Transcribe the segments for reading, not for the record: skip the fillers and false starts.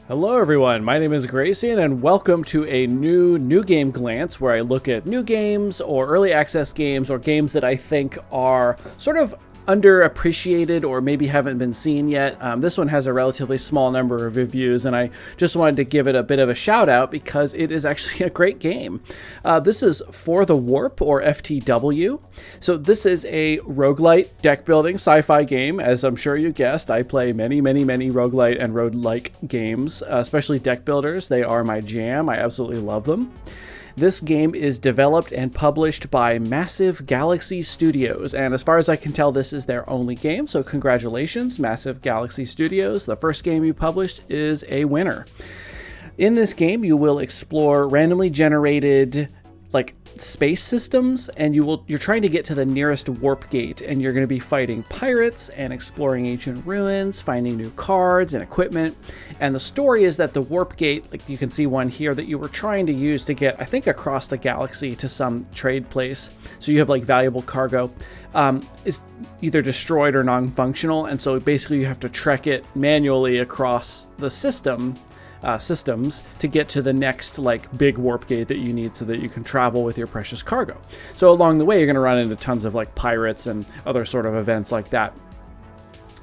Hello everyone, my name is Grayson and welcome to a new game glance where I look at new games or early access games or games that I think are sort of underappreciated or maybe haven't been seen yet. This one has a relatively small number of reviews and I just wanted to give it a bit of a shout out because it is actually a great game. This is For the Warp or FTW. So this is a roguelite deck building sci-fi game. As I'm sure you guessed, I play many roguelite and roguelike games, especially deck builders. They are my jam. I absolutely love them. This game is developed and published by Massive Galaxy Studios, and as far as I can tell, this is their only game, so congratulations, Massive Galaxy Studios. The first game you published is a winner. In this game, you will explore randomly generated space systems, and you're trying to get to the nearest warp gate, and you're going to be fighting pirates and exploring ancient ruins, finding new cards and equipment. And the story is that the warp gate, like you can see one here, that you were trying to use to get, I think, across the galaxy to some trade place, so you have valuable cargo, is either destroyed or non-functional, and so basically you have to trek it manually across the systems to get to the next big warp gate that you need so that you can travel with your precious cargo. So along the way you're going to run into tons of pirates and other sort of events like that.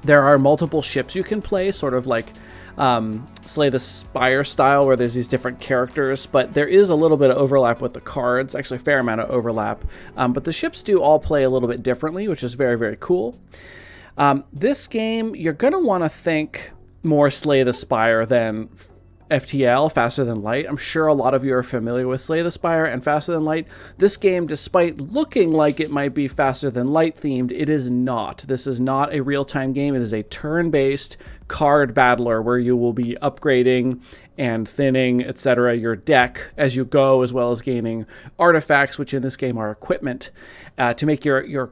There are multiple ships you can play, sort of like Slay the Spire style, where there's these different characters, but there is a little bit of overlap with the cards, actually a fair amount of overlap, but the ships do all play a little bit differently, which is very cool. This game, you're going to want to think more Slay the Spire than FTL, Faster Than Light. I'm sure a lot of you are familiar with Slay the Spire and Faster Than Light. This game, despite looking like it might be Faster Than Light themed, it is not. This is not a real-time game. It is a turn-based card battler where you will be upgrading and thinning, etc., your deck as you go, as well as gaining artifacts, which in this game are equipment, to make your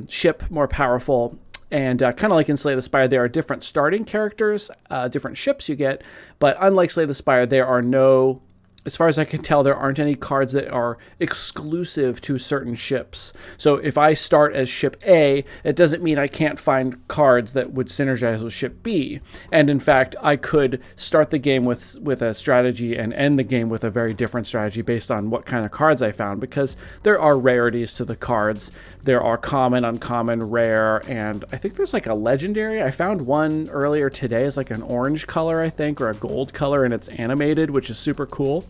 ship more powerful. And kind of like in Slay the Spire, there are different starting characters, different ships you get, but unlike Slay the Spire, there are no, as far as I can tell, there aren't any cards that are exclusive to certain ships. So if I start as ship A, it doesn't mean I can't find cards that would synergize with ship B. And in fact, I could start the game with a strategy and end the game with a very different strategy based on what kind of cards I found, because there are rarities to the cards. There are common, uncommon, rare, and I think there's a legendary. I found one earlier today. It's an orange color, I think, or a gold color, and it's animated, which is super cool.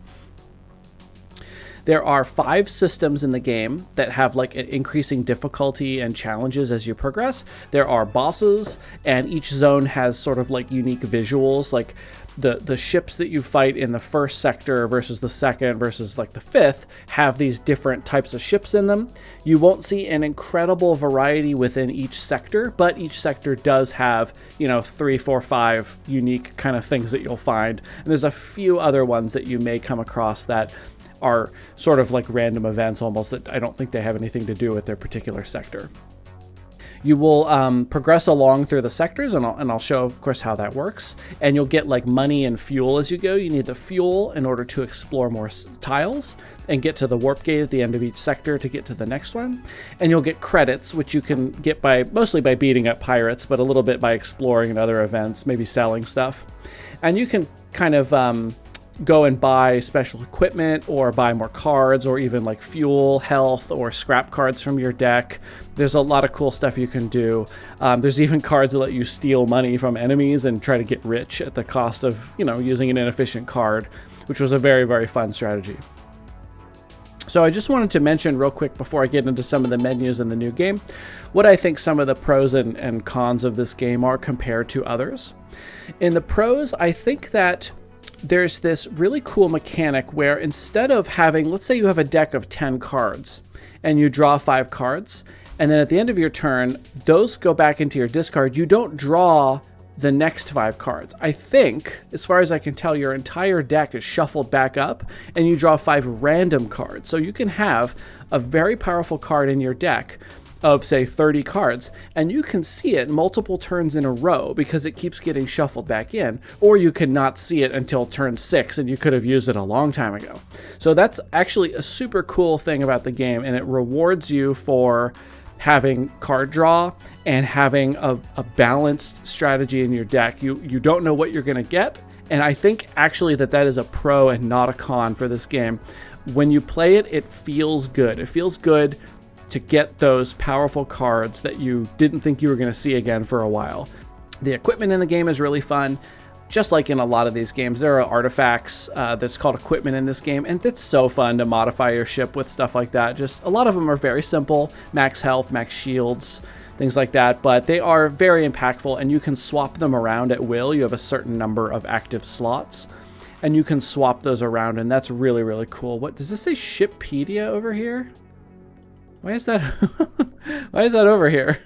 There are 5 systems in the game that have an increasing difficulty and challenges as you progress. There are bosses, and each zone has sort of unique visuals, the ships that you fight in the first sector versus the second versus the fifth have these different types of ships in them. You won't see an incredible variety within each sector, but each sector does have 3, 4, 5 unique kind of things that you'll find. And there's a few other ones that you may come across that are sort of random events almost, that I don't think they have anything to do with their particular sector. You will progress along through the sectors, and I'll show, of course, how that works. And you'll get money and fuel as you go. You need the fuel in order to explore more tiles and get to the warp gate at the end of each sector to get to the next one. And you'll get credits, which you can get mostly by beating up pirates, but a little bit by exploring and other events, maybe selling stuff. And you can kind of go and buy special equipment or buy more cards, or even fuel, health, or scrap cards from your deck. There's a lot of cool stuff you can do. There's even cards that let you steal money from enemies and try to get rich at the cost of, using an inefficient card, which was a very fun strategy. So I just wanted to mention real quick before I get into some of the menus in the new game, what I think some of the pros and cons of this game are compared to others. In the pros, I think that there's this really cool mechanic where instead of having, let's say you have a deck of 10 cards and you draw 5 cards, and then at the end of your turn, those go back into your discard, you don't draw the next 5 cards. I think, as far as I can tell, your entire deck is shuffled back up and you draw 5 random cards. So you can have a very powerful card in your deck of, say, 30 cards, and you can see it multiple turns in a row because it keeps getting shuffled back in, or you cannot see it until turn 6 and you could have used it a long time ago. So that's actually a super cool thing about the game, and it rewards you for having card draw and having a balanced strategy in your deck. You don't know what you're going to get, and I think actually that is a pro and not a con for this game. When you play it, it feels good. It feels good to get those powerful cards that you didn't think you were going to see again for a while. The equipment in the game is really fun. Just like in a lot of these games, there are artifacts that's called equipment in this game, and it's so fun to modify your ship with stuff like that. Just a lot of them are very simple, max health, max shields, things like that, but they are very impactful, and you can swap them around at will. You have a certain number of active slots, and you can swap those around, and that's really, really cool. What does this say? Shippedia over here? Why is that? Why is that over here?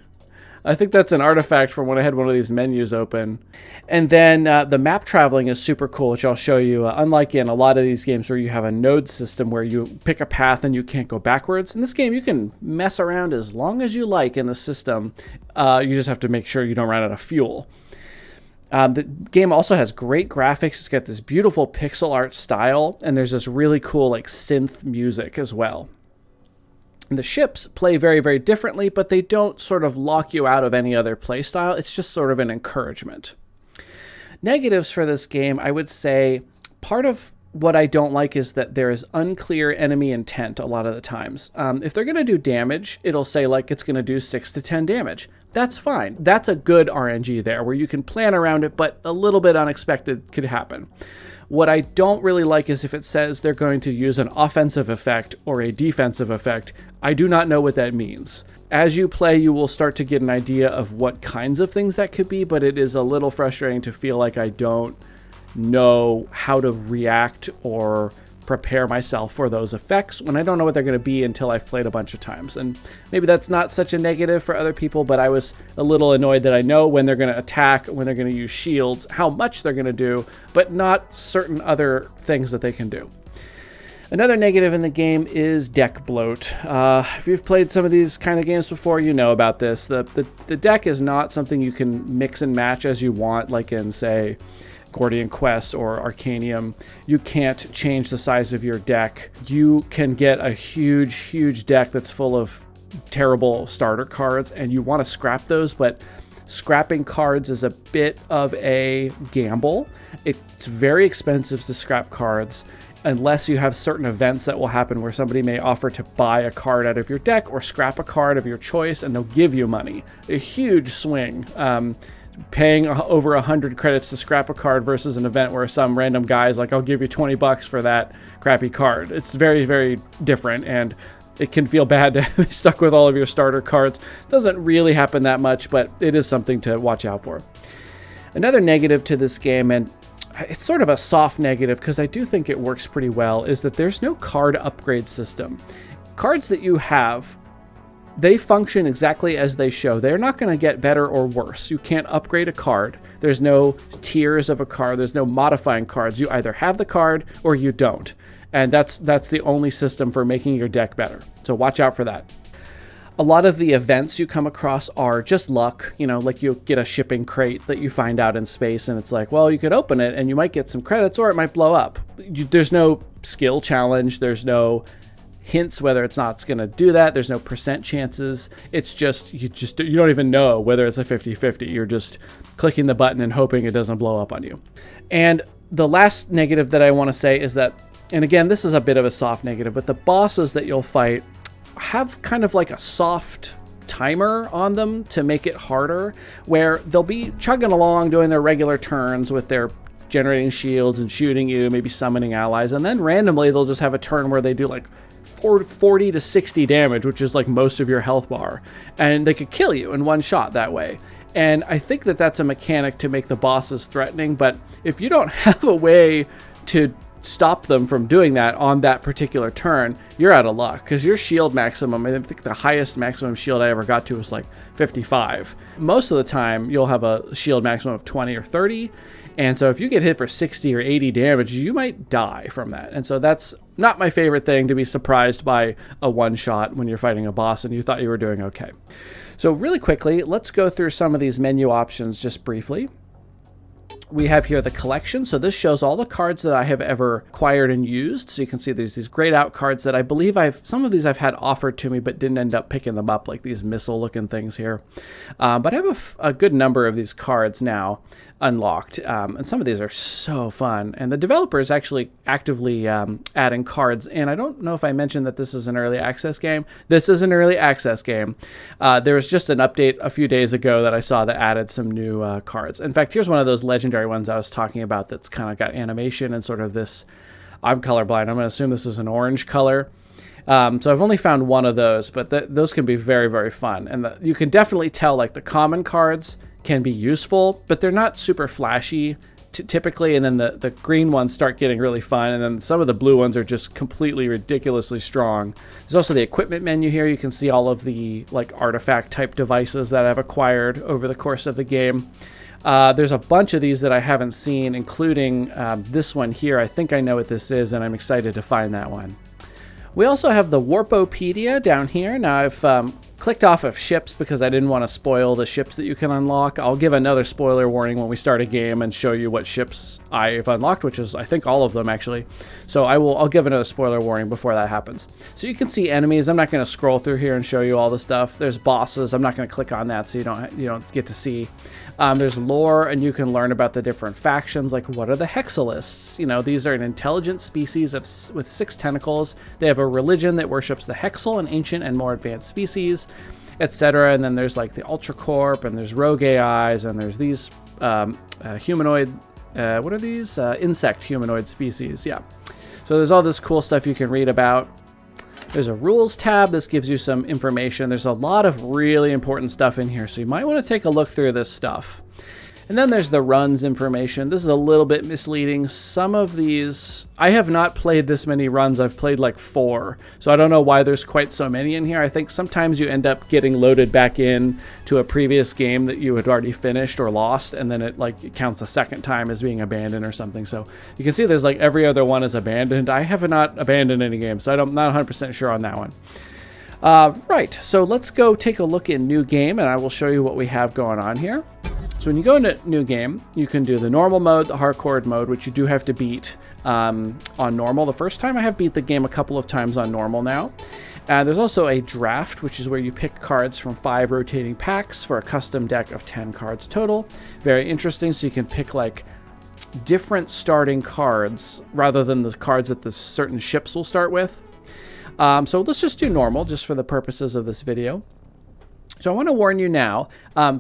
I think that's an artifact from when I had one of these menus open. And then the map traveling is super cool, which I'll show you. Unlike in a lot of these games where you have a node system where you pick a path and you can't go backwards, in this game you can mess around as long as you like in the system. You just have to make sure you don't run out of fuel. The game also has great graphics. It's got this beautiful pixel art style, and there's this really cool like synth music as well. And the ships play very, very differently, but they don't sort of lock you out of any other play style. It's just sort of an encouragement. Negatives for this game, I would say part of what I don't like is that there is unclear enemy intent a lot of the times. If they're going to do damage, it'll say like it's going to do 6 to 10 damage. That's fine. That's a good RNG there where you can plan around it, but a little bit unexpected could happen. What I don't really like is if it says they're going to use an offensive effect or a defensive effect. I do not know what that means. As you play, you will start to get an idea of what kinds of things that could be, but it is a little frustrating to feel like I don't know how to react or prepare myself for those effects when I don't know what they're going to be until I've played a bunch of times. And maybe that's not such a negative for other people, but I was a little annoyed that I know when they're going to attack, when they're going to use shields, how much they're going to do, but not certain other things that they can do. Another negative in the game is deck bloat. If you've played some of these kind of games before, you know about this. The deck is not something you can mix and match as you want, like in, say, Gordian Quest or Arcanium. You can't change the size of your deck. You can get a huge, huge deck that's full of terrible starter cards, and you want to scrap those, but scrapping cards is a bit of a gamble. It's very expensive to scrap cards unless you have certain events that will happen where somebody may offer to buy a card out of your deck or scrap a card of your choice, and they'll give you money. A huge swing. Paying over 100 credits to scrap a card versus an event where some random guy is like, I'll give you 20 bucks for that crappy card. It's very, very different, and it can feel bad to be stuck with all of your starter cards. Doesn't really happen that much, but it is something to watch out for. Another negative to this game, and it's sort of a soft negative because I do think it works pretty well, is that there's no card upgrade system. Cards that you have, they function exactly as they show. They're not going to get better or worse. You can't upgrade a card. There's no tiers of a card. There's no modifying cards. You either have the card or you don't. And that's the only system for making your deck better. So watch out for that. A lot of the events you come across are just luck. You know, like you'll get a shipping crate that you find out in space, and it's like, well, you could open it and you might get some credits or it might blow up. There's no skill challenge. There's no hints whether it's going to do that. There's no percent chances. It's just you don't even know whether it's a 50-50. You're just clicking the button and hoping it doesn't blow up on you. And the last negative that I want to say is that, and again, this is a bit of a soft negative, but the bosses that you'll fight have kind of like a soft timer on them to make it harder, where they'll be chugging along doing their regular turns with their generating shields and shooting you, maybe summoning allies, and then randomly they'll just have a turn where they do like 40 to 60 damage, which is like most of your health bar, and they could kill you in one shot that way. And I think that that's a mechanic to make the bosses threatening, but if you don't have a way to stop them from doing that on that particular turn, you're out of luck, because your shield maximum, I think the highest maximum shield I ever got to was like 55. Most of the time you'll have a shield maximum of 20 or 30, and so if you get hit for 60 or 80 damage, you might die from that. And so that's not my favorite thing, to be surprised by a one shot when you're fighting a boss and you thought you were doing okay. So really quickly, let's go through some of these menu options just briefly. We have here the collection. So this shows all the cards that I have ever acquired and used. So you can see there's these grayed out cards that I believe some of these I've had offered to me, but didn't end up picking them up, like these missile looking things here. But I have a good number of these cards now unlocked. And some of these are so fun. And the developer is actually actively adding cards. And I don't know if I mentioned that this is an early access game. This is an early access game. There was just an update a few days ago that I saw that added some new cards. In fact, here's one of those legendary ones I was talking about that's kind of got animation and sort of this, I'm colorblind, I'm going to assume this is an orange color. So I've only found one of those, but those can be very, very fun. And you can definitely tell, like, the common cards can be useful, but they're not super flashy typically, and then the green ones start getting really fun, and then some of the blue ones are just completely ridiculously strong. There's also the equipment menu here. You can see all of the, like, artifact type devices that I've acquired over the course of the game. There's a bunch of these that I haven't seen, including this one here. I think I know what this is, and I'm excited to find that one. We also have the Warpopedia down here. Now I've clicked off of ships because I didn't want to spoil the ships that you can unlock. I'll give another spoiler warning when we start a game and show you what ships I've unlocked, which is, I think, all of them actually. So I'll give another spoiler warning before that happens. So you can see enemies. I'm not going to scroll through here and show you all the stuff. There's bosses. I'm not going to click on that so you don't get to see. There's lore, and you can learn about the different factions, like what are the Hexalists? You know, these are an intelligent species with 6 tentacles. They have a religion that worships the Hexal, an ancient and more advanced species, etc. And then there's like the Ultracorp, and there's rogue AIs, and there's these humanoid, what are these? Insect humanoid species, yeah. So there's all this cool stuff you can read about. There's a rules tab. This gives you some information. There's a lot of really important stuff in here, so you might want to take a look through this stuff. And then there's the runs information. This is a little bit misleading. Some of these, I have not played this many runs. I've played like 4. So I don't know why there's quite so many in here. I think sometimes you end up getting loaded back in to a previous game that you had already finished or lost, and then it counts a second time as being abandoned or something. So you can see there's like every other one is abandoned. I have not abandoned any game, so I'm not 100% sure on that one. Right, so let's go take a look in new game, and I will show you what we have going on here. So when you go into new game, you can do the normal mode, the hardcore mode, which you do have to beat on normal the first time. I have beat the game a couple of times on normal now. There's also a draft, which is where you pick cards from 5 rotating packs for a custom deck of 10 cards total. Very interesting, so you can pick like different starting cards rather than the cards that the certain ships will start with. So let's just do normal, just for the purposes of this video. So I want to warn you now,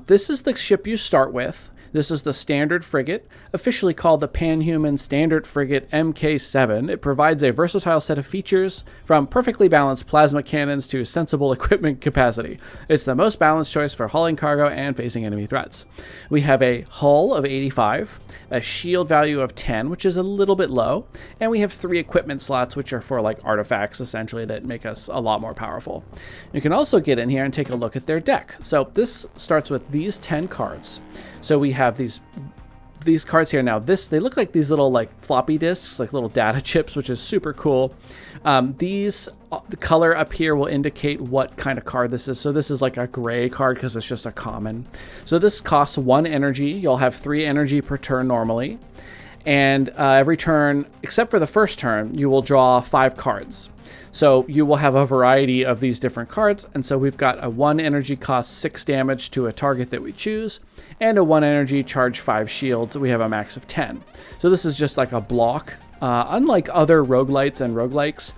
this is the ship you start with. This is the standard frigate, officially called the Panhuman Standard Frigate Mk7. It provides a versatile set of features, from perfectly balanced plasma cannons to sensible equipment capacity. It's the most balanced choice for hauling cargo and facing enemy threats. We have a hull of 85, a shield value of 10, which is a little bit low, and we have 3 equipment slots, which are for like artifacts, essentially, that make us a lot more powerful. You can also get in here and take a look at their deck. So this starts with these 10 cards. So we have these cards here. Now they look like these little like floppy disks, like little data chips, which is super cool. The color up here will indicate what kind of card this is. So this is like a gray card because it's just a common. So this costs 1 energy. You'll have 3 energy per turn normally. And every turn, except for the first turn, you will draw 5 cards. So you will have a variety of these different cards. And so we've got a 1 energy cost 6 damage to a target that we choose, and a 1 energy charge 5 shields. We have a max of 10. So this is just like a block. Unlike other roguelites and roguelikes,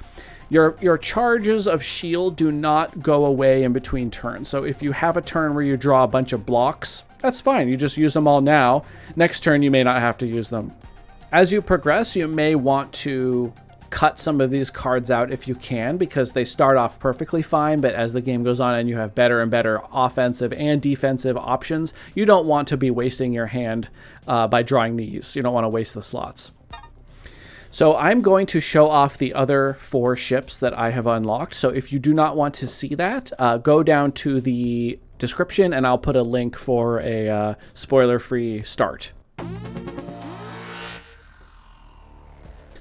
your charges of shield do not go away in between turns. So if you have a turn where you draw a bunch of blocks, that's fine. You just use them all now. Next turn, you may not have to use them. As you progress, you may want to cut some of these cards out if you can, because they start off perfectly fine, but as the game goes on and you have better and better offensive and defensive options, you don't want to be wasting your hand by drawing these. You don't want to waste the slots. So I'm going to show off the other 4 ships that I have unlocked. So if you do not want to see that, go down to the description and I'll put a link for a spoiler-free start.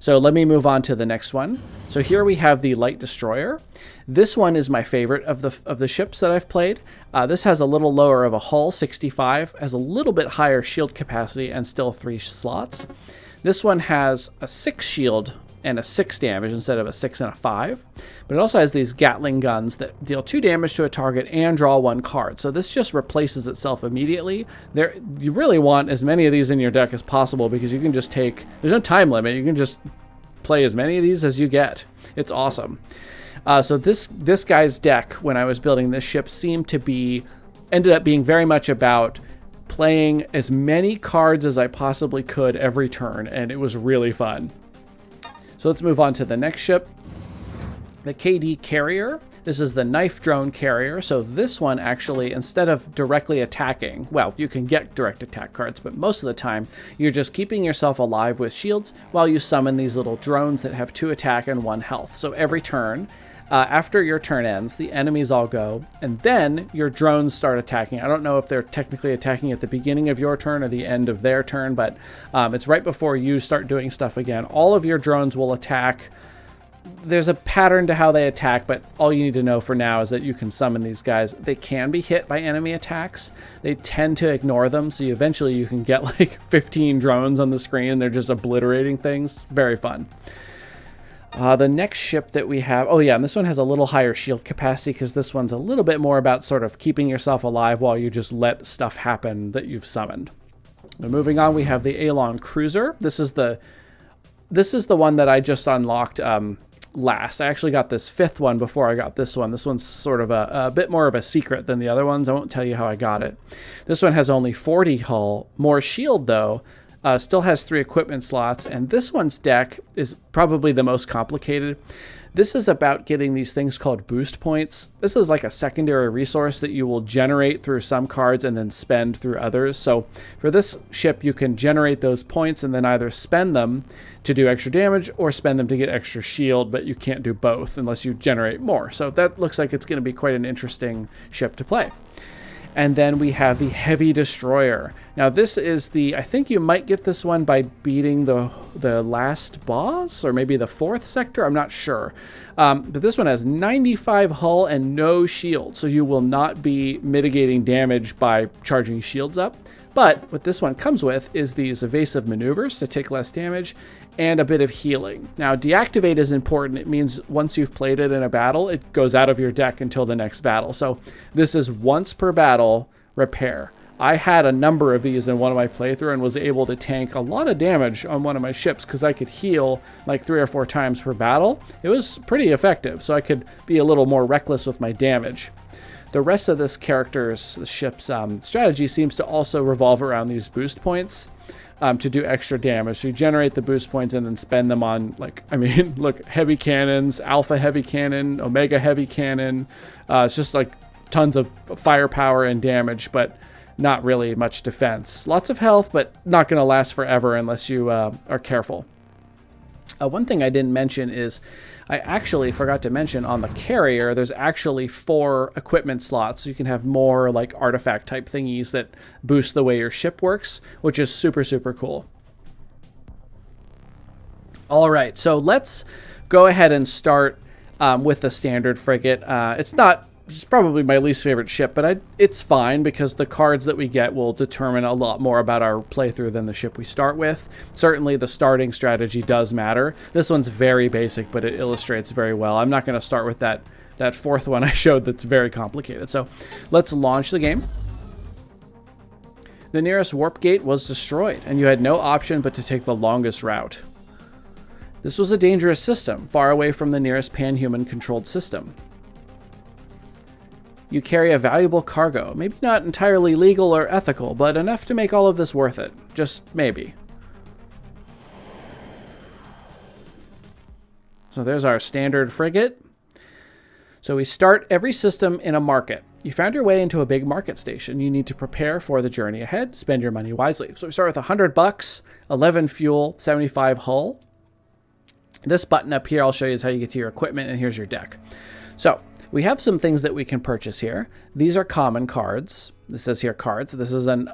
So let me move on to the next one. So here we have the light destroyer. This one is my favorite of the ships that I've played. This has a little lower of a hull, 65, has a little bit higher shield capacity and still 3 slots. This one has a 6 shield and a 6 damage instead of a 6 and a 5. But it also has these Gatling guns that deal 2 damage to a target and draw 1 card. So this just replaces itself immediately. You really want as many of these in your deck as possible because you can just take, there's no time limit, you can just play as many of these as you get. It's awesome. So this guy's deck, when I was building this ship, ended up being very much about playing as many cards as I possibly could every turn, and it was really fun. So let's move on to the next ship, the KD Carrier. This is the knife drone carrier. So this one actually, instead of directly attacking, well, you can get direct attack cards, but most of the time you're just keeping yourself alive with shields while you summon these little drones that have 2 attack and 1 health. So every turn, after your turn ends, the enemies all go, and then your drones start attacking. I don't know if they're technically attacking at the beginning of your turn or the end of their turn, but it's right before you start doing stuff again. All of your drones will attack. There's a pattern to how they attack, but all you need to know for now is that you can summon these guys. They can be hit by enemy attacks. They tend to ignore them, so eventually you can get like 15 drones on the screen and they're just obliterating things. It's very fun. The next ship that we have, oh yeah, and this one has a little higher shield capacity because this one's a little bit more about sort of keeping yourself alive while you just let stuff happen that you've summoned. Now, moving on, we have the Aylon Cruiser. This is the one that I just unlocked last. I actually got this 5th one before I got this one. This one's sort of a bit more of a secret than the other ones. I won't tell you how I got it. This one has only 40 hull, more shield though. Still has 3 equipment slots, and this one's deck is probably the most complicated. This is about getting these things called boost points. This is like a secondary resource that you will generate through some cards and then spend through others. So for this ship, you can generate those points and then either spend them to do extra damage or spend them to get extra shield, but you can't do both unless you generate more. So that looks like it's going to be quite an interesting ship to play. And then we have the Heavy Destroyer. Now this is I think you might get this one by beating the last boss, or maybe the 4th sector, I'm not sure. But this one has 95 hull and no shield, so you will not be mitigating damage by charging shields up. But what this one comes with is these evasive maneuvers to take less damage and a bit of healing. Now, deactivate is important. It means once you've played it in a battle, it goes out of your deck until the next battle. So this is once per battle repair. I had a number of these in one of my playthrough and was able to tank a lot of damage on one of my ships because I could heal like 3 or 4 times per battle. It was pretty effective, so I could be a little more reckless with my damage. The rest of this ship's strategy seems to also revolve around these boost points to do extra damage. So you generate the boost points and then spend them on, look, heavy cannons, alpha heavy cannon, omega heavy cannon. It's just like tons of firepower and damage, but not really much defense. Lots of health, but not going to last forever unless you are careful. One thing I didn't mention is I actually forgot to mention on the carrier, there's actually 4 equipment slots. So you can have more like artifact type thingies that boost the way your ship works, which is super, super cool. All right, so let's go ahead and start with the standard frigate. It's probably my least favorite ship, but it's fine because the cards that we get will determine a lot more about our playthrough than the ship we start with. Certainly the starting strategy does matter. This one's very basic, but it illustrates very well. I'm not going to start with that 4th one I showed that's very complicated. So let's launch the game. The nearest warp gate was destroyed, and you had no option but to take the longest route. This was a dangerous system, far away from the nearest pan-human controlled system. You carry a valuable cargo, maybe not entirely legal or ethical, but enough to make all of this worth it. Just maybe. So there's our standard frigate. So we start every system in a market. You found your way into a big market station. You need to prepare for the journey ahead, spend your money wisely. So we start with $100, 11 fuel, 75 hull. This button up here, I'll show you is how you get to your equipment, and here's your deck. So We have some things that we can purchase here. These are common cards. This says here cards. This is an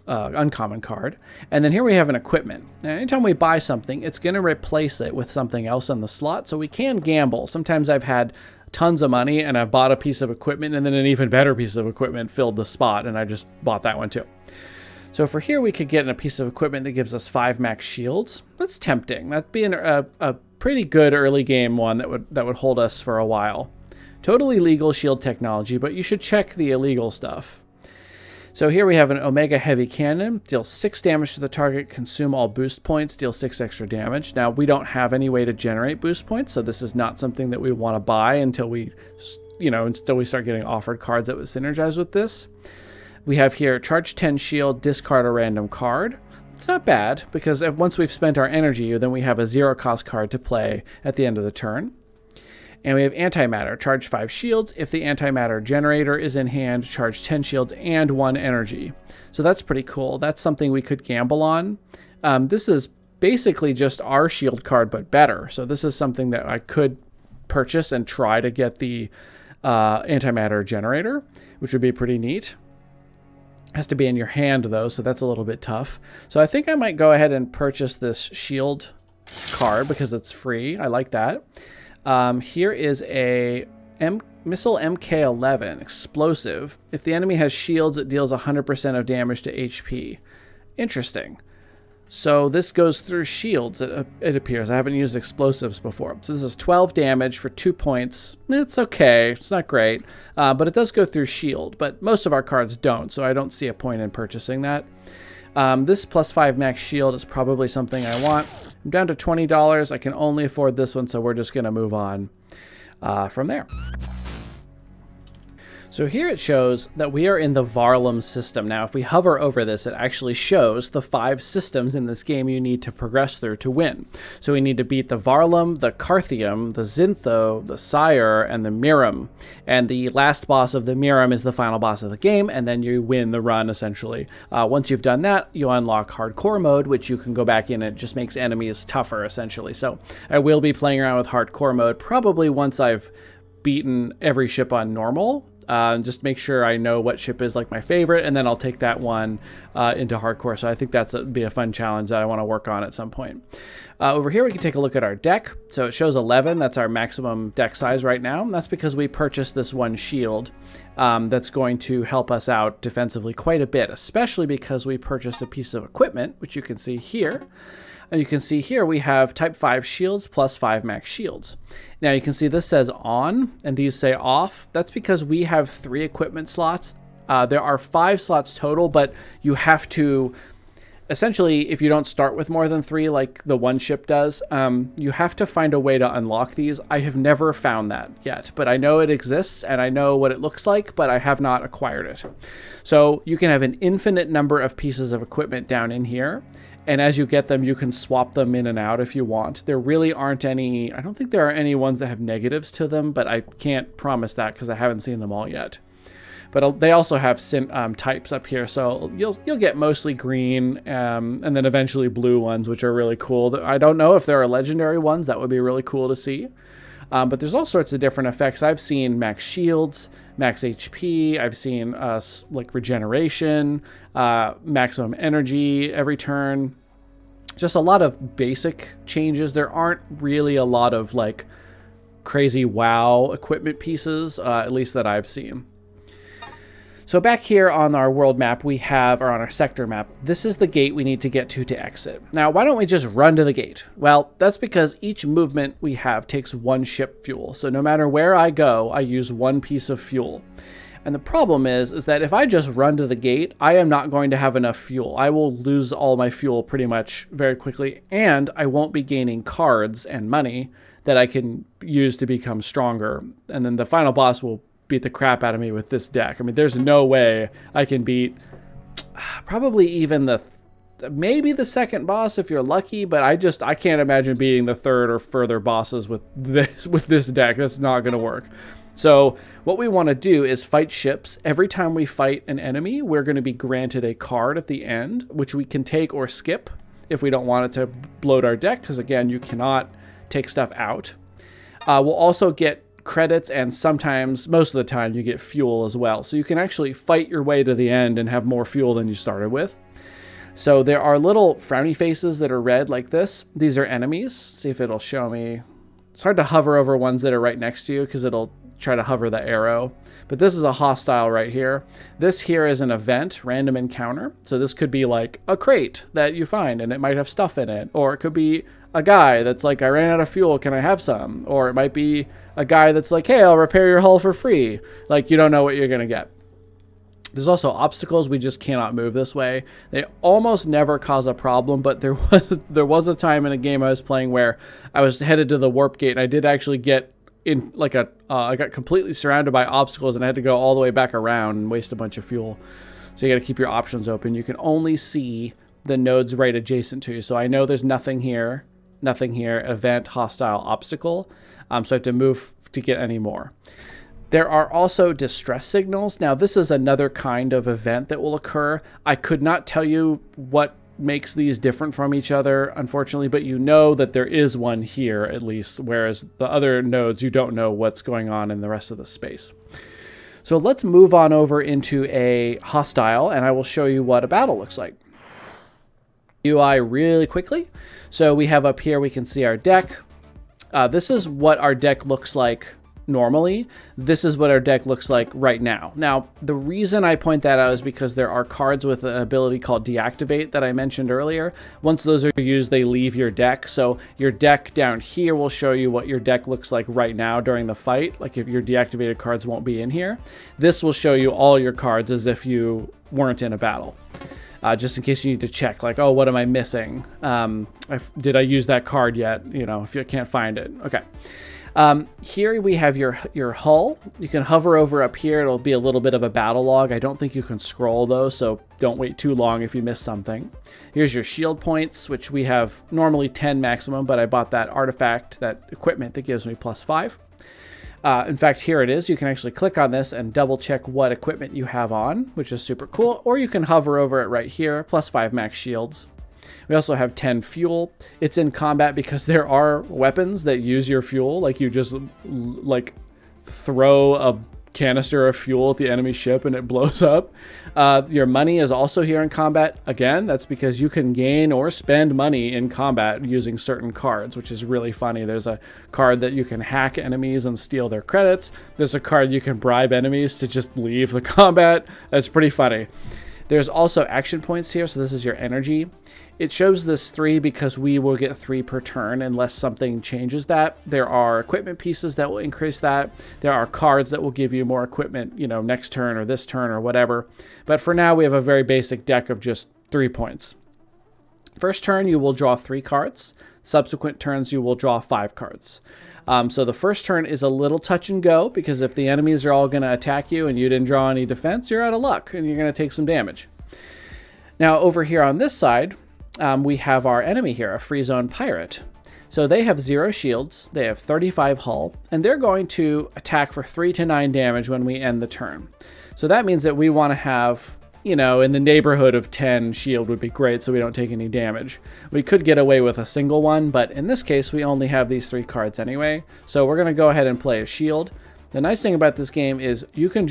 uncommon card. And then here we have an equipment. Now, anytime we buy something, it's going to replace it with something else on the slot. So we can gamble. Sometimes I've had tons of money and I've bought a piece of equipment and then an even better piece of equipment filled the spot, and I just bought that one too. So for here, we could get a piece of equipment that gives us 5 max shields. That's tempting. That'd be a pretty good early game one that would hold us for a while. Totally legal shield technology, but you should check the illegal stuff. So here we have an Omega Heavy Cannon. Deals 6 damage to the target, consume all boost points, deal 6 extra damage. Now, we don't have any way to generate boost points, so this is not something that we want to buy until we start getting offered cards that would synergize with this. We have here charge 10 shield, discard a random card. It's not bad, because once we've spent our energy, then we have a 0-cost card to play at the end of the turn. And we have antimatter, charge 5 shields. If the antimatter generator is in hand, charge 10 shields and 1 energy. So that's pretty cool. That's something we could gamble on. This is basically just our shield card, but better. So this is something that I could purchase and try to get the antimatter generator, which would be pretty neat. Has to be in your hand though, so that's a little bit tough. So I think I might go ahead and purchase this shield card because it's free. I like that. Here is a missile Mk7 explosive. If the enemy has shields, it deals 100% of damage to HP. Interesting. So this goes through shields, it appears. I haven't used explosives before. So this is 12 damage for 2 points. It's okay. It's not great. But it does go through shield. But most of our cards don't, so I don't see a point in purchasing that. This plus 5 max shield is probably something I want. I'm down to $20. I can only afford this one, so we're just going to move on from there. So here it shows that we are in the Varlum system. Now, if we hover over this, it actually shows the 5 systems in this game you need to progress through to win. So we need to beat the Varlum, the Carthium, the Zintho, the Sire, and the Miram. And the last boss of the Miram is the final boss of the game, and then you win the run, essentially. Once you've done that, you unlock Hardcore mode, which you can go back in and it just makes enemies tougher, essentially. So I will be playing around with Hardcore mode probably once I've beaten every ship on normal. Just make sure I know what ship is like my favorite, and then I'll take that one into hardcore. So I think that'd be a fun challenge that I want to work on at some point. Over here, we can take a look at our deck. So it shows 11. That's our maximum deck size right now. And that's because we purchased this one shield that's going to help us out defensively quite a bit, especially because we purchased a piece of equipment, which you can see here. And you can see here we have type 5 shields plus 5 max shields. Now you can see this says on and these say off. That's because we have 3 equipment slots. There are 5 slots total, but you have to, essentially, if you don't start with more than 3 like the one ship does, you have to find a way to unlock these. I have never found that yet, but I know it exists and I know what it looks like, but I have not acquired it. So you can have an infinite number of pieces of equipment down in here. And as you get them, you can swap them in and out if you want. There really aren't any, I don't think there are any ones that have negatives to them, but I can't promise that because I haven't seen them all yet. But they also have types up here, so you'll get mostly green and then eventually blue ones, which are really cool. I don't know if there are legendary ones. That would be really cool to see. But there's all sorts of different effects. I've seen max shields, max HP. I've seen like regeneration, maximum energy every turn. Just a lot of basic changes. There aren't really a lot of like crazy wow equipment pieces, at least that I've seen. So back here on our world map, we have, or on our sector map, this is the gate we need to get to exit. Now, why don't we just run to the gate? Well, that's because each movement we have takes 1 ship fuel. So no matter where I go, I use 1 piece of fuel. And the problem is that if I just run to the gate, I am not going to have enough fuel. I will lose all my fuel pretty much very quickly, and I won't be gaining cards and money that I can use to become stronger. And then the final boss will beat the crap out of me with this deck. I mean, there's no way I can beat probably even maybe the second boss if you're lucky, but I can't imagine beating the 3rd or further bosses with this deck. That's not going to work. So what we want to do is fight ships. Every time we fight an enemy, we're going to be granted a card at the end, which we can take or skip if we don't want it to bloat our deck, because again, you cannot take stuff out. We'll also get credits, and sometimes, most of the time, you get fuel as well. So you can actually fight your way to the end and have more fuel than you started with. So there are little frowny faces that are red like this. These are enemies. See if it'll show me. It's hard to hover over ones that are right next to you because it'll try to hover the arrow. But this is a hostile right here. This here is an event, random encounter. So this could be like a crate that you find and it might have stuff in it. Or it could be a guy that's like, I ran out of fuel, can I have some? Or it might be a guy that's like, hey, I'll repair your hull for free. Like, you don't know what you're going to get. There's also obstacles. We just cannot move this way. They almost never cause a problem, but there was a time in a game I was playing where I was headed to the warp gate, and I did actually get in like I got completely surrounded by obstacles, and I had to go all the way back around and waste a bunch of fuel. So you got to keep your options open. You can only see the nodes right adjacent to you. So I know there's nothing here, event, hostile, obstacle. So I have to move to get any more. There are also distress signals. Now, this is another kind of event that will occur. I could not tell you what makes these different from each other, unfortunately, but you know that there is one here at least, whereas the other nodes, you don't know what's going on in the rest of the space. So let's move on over into a hostile, and I will show you what a battle looks like. UI really quickly. So we have up here, we can see our deck. This is what our deck looks like normally. This is what our deck looks like right now. Now, the reason I point that out is because there are cards with an ability called Deactivate that I mentioned earlier. Once those are used, they leave your deck. So your deck down here will show you what your deck looks like right now during the fight. Like if your deactivated cards won't be in here. This will show you all your cards as if you weren't in a battle. Just in case you need to check, like, oh, what am I missing? Did I use that card yet? You know, if you can't find it. Okay. Here we have your hull. You can hover over up here. It'll be a little bit of a battle log. I don't think you can scroll though, so don't wait too long if you miss something. Here's your shield points, which we have normally 10 maximum, but I bought that artifact, that equipment that gives me +5. In fact, here it is. You can actually click on this and double check what equipment you have on, which is super cool. Or you can hover over it right here, +5 max shields. We also have 10 fuel. It's in combat because there are weapons that use your fuel. Like you just like throw a canister of fuel at the enemy ship and it blows up. Your money is also here in combat. Again, that's because you can gain or spend money in combat using certain cards, which is really funny. There's a card that you can hack enemies and steal their credits. There's a card you can bribe enemies to just leave the combat. That's pretty funny. There's also action points here. So this is your energy. It shows this 3 because we will get 3 per turn unless something changes that. There are equipment pieces that will increase that. There are cards that will give you more equipment, you know, next turn or this turn or whatever. But for now, we have a very basic deck of just 3 points. First turn, you will draw 3 cards. Subsequent turns, you will draw 5 cards. So the first turn is a little touch and go because if the enemies are all going to attack you and you didn't draw any defense, you're out of luck and you're going to take some damage. Now over here on this side, we have our enemy here, a free zone pirate. So they have 0 shields, they have 35 hull, and they're going to attack for 3 to 9 damage when we end the turn. So that means that we want to have, you know, in the neighborhood of 10 shield would be great so we don't take any damage. We could get away with a single one, but in this case, we only have these 3 cards anyway. So we're going to go ahead and play a shield. The nice thing about this game is you can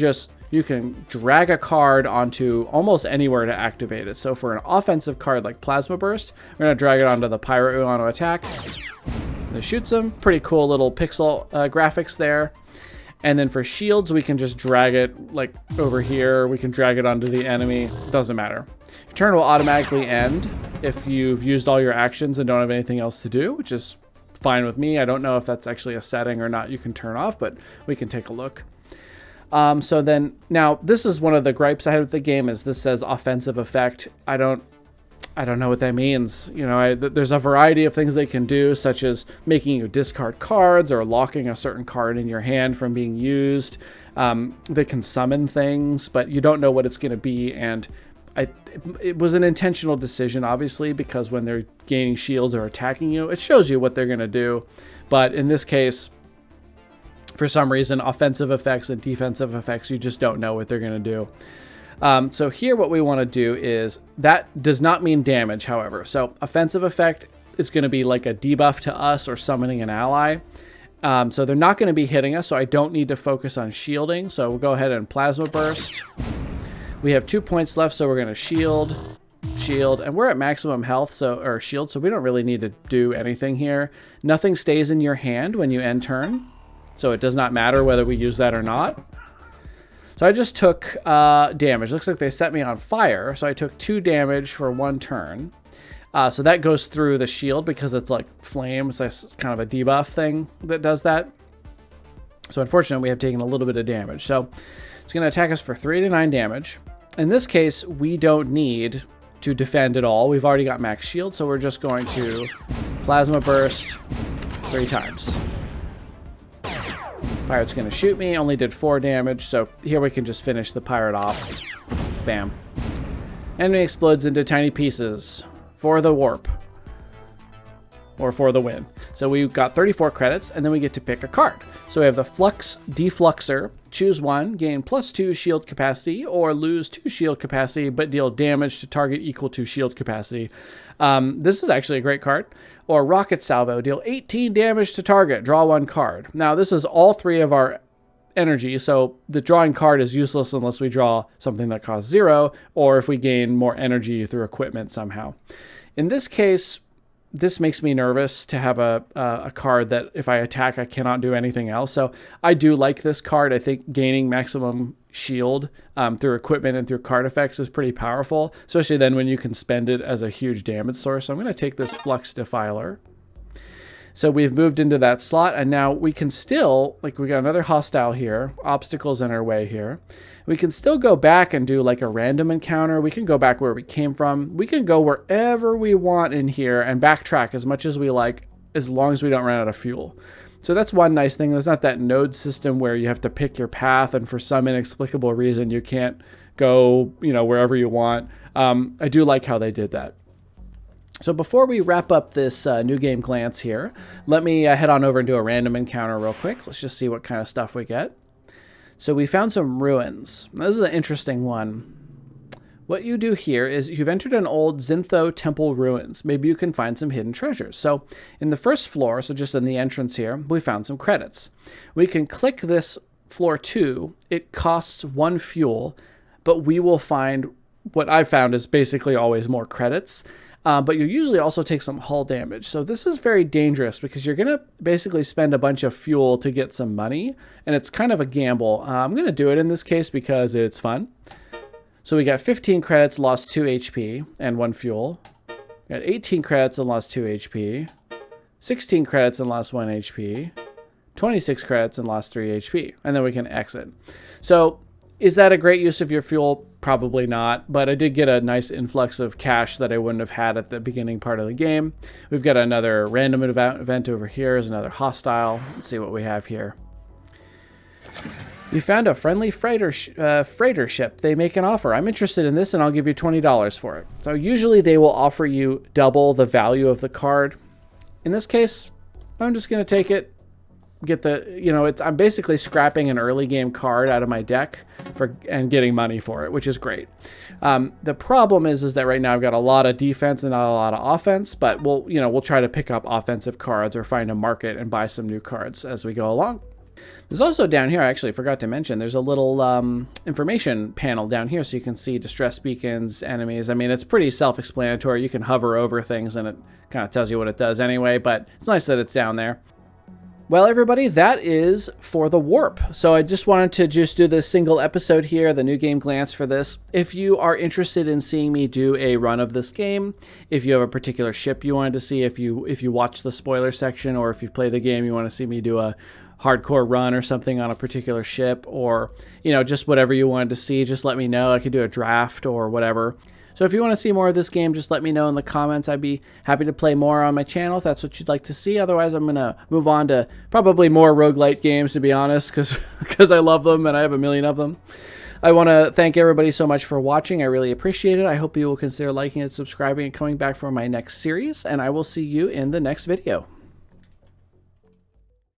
drag a card onto almost anywhere to activate it. So for an offensive card like Plasma Burst, we're going to drag it onto the pirate we want to attack. It shoots them. Pretty cool little pixel graphics there. And then for shields, we can just drag it like over here. We can drag it onto the enemy. Doesn't matter. Your turn will automatically end if you've used all your actions and don't have anything else to do, which is fine with me. I don't know if that's actually a setting or not you can turn off, but we can take a look. So then, now this is one of the gripes I had with the game is this says offensive effect. I don't know what that means. You know, there's a variety of things they can do, such as making you discard cards or locking a certain card in your hand from being used. They can summon things, but you don't know what it's going to be. And it was an intentional decision, obviously, because when they're gaining shields or attacking you, it shows you what they're going to do. But in this case, for some reason, offensive effects and defensive effects, you just don't know what they're going to do. So here what we want to do is, that does not mean damage, however. So offensive effect is going to be like a debuff to us or summoning an ally. So they're not going to be hitting us, so I don't need to focus on shielding. So we'll go ahead and Plasma Burst. We have 2 points left, so we're going to shield, and we're at maximum health, or shield, so we don't really need to do anything here. Nothing stays in your hand when you end turn, so it does not matter whether we use that or not. So I just took damage. Looks like they set me on fire, so I took 2 damage for 1 turn. So that goes through the shield because it's like flame. It's like kind of a debuff thing that does that. So unfortunately, we have taken a little bit of damage. So it's going to attack us for 3 to 9 damage. In this case, we don't need to defend at all. We've already got max shield, so we're just going to Plasma Burst 3 times. Pirate's going to shoot me. Only did 4 damage, so here we can just finish the pirate off. Bam. Enemy explodes into tiny pieces. For the warp. Or for the win. So we've got 34 credits, and then we get to pick a card. So we have the Flux Defluxer. Choose one, gain +2 shield capacity, or lose 2 shield capacity, but deal damage to target equal to shield capacity. This is actually a great card. Or Rocket Salvo. Deal 18 damage to target. Draw 1 card. Now, this is all 3 of our energy, so the drawing card is useless unless we draw something that costs 0, or if we gain more energy through equipment somehow. In this case, this makes me nervous to have a card that if I attack, I cannot do anything else. So I do like this card. I think gaining maximum shield through equipment and through card effects is pretty powerful, especially then when you can spend it as a huge damage source. So I'm going to take this Flux Defiler. So we've moved into that slot, and now we can still, like, we got another hostile here, obstacles in our way here. We can still go back and do like a random encounter. We can go back where we came from. We can go wherever we want in here and backtrack as much as we like, as long as we don't run out of fuel. So that's one nice thing. There's not that node system where you have to pick your path, and for some inexplicable reason you can't go, you know, wherever you want. I do like how they did that. So before we wrap up this new game glance here, let me head on over and do a random encounter real quick. Let's just see what kind of stuff we get. So we found some ruins. This is an interesting one. What you do here is you've entered an old Xintho temple ruins. Maybe you can find some hidden treasures. So in the first floor, so just in the entrance here, we found some credits. We can click this floor 2. It costs 1 fuel, but we will find what I've found is basically always more credits. But you usually also take some hull damage. So this is very dangerous because you're going to basically spend a bunch of fuel to get some money, and it's kind of a gamble. I'm going to do it in this case because it's fun. So we got 15 credits, lost 2 HP and 1 fuel. We got 18 credits and lost 2 HP. 16 credits and lost 1 HP. 26 credits and lost 3 HP. And then we can exit. So is that a great use of your fuel? Probably not, but I did get a nice influx of cash that I wouldn't have had at the beginning part of the game. We've got another random event over here. Is another hostile. Let's see what we have here. You found a friendly freighter ship. They make an offer. I'm interested in this, and I'll give you $20 for it. So usually they will offer you double the value of the card. In this case, I'm just going to take it. Get the, you know, I'm basically scrapping an early game card out of my deck and getting money for it, which is great. The problem is that right now I've got a lot of defense and not a lot of offense, but we'll try to pick up offensive cards or find a market and buy some new cards as we go along. There's also down here, I actually forgot to mention, there's a little information panel down here so you can see distress beacons, enemies. I mean, it's pretty self-explanatory. You can hover over things and it kind of tells you what it does anyway, but it's nice that it's down there. Well, everybody, that is for the Warp. So I just wanted to just do this single episode here, the new game glance for this. If you are interested in seeing me do a run of this game, if you have a particular ship you wanted to see, if you watch the spoiler section, or if you've played the game, you want to see me do a hardcore run or something on a particular ship, or, you know, just whatever you wanted to see, just let me know. I could do a draft or whatever. So if you want to see more of this game, just let me know in the comments. I'd be happy to play more on my channel if that's what you'd like to see. Otherwise, I'm going to move on to probably more roguelite games, to be honest, because I love them and I have a million of them. I want to thank everybody so much for watching. I really appreciate it. I hope you will consider liking and subscribing and coming back for my next series, and I will see you in the next video.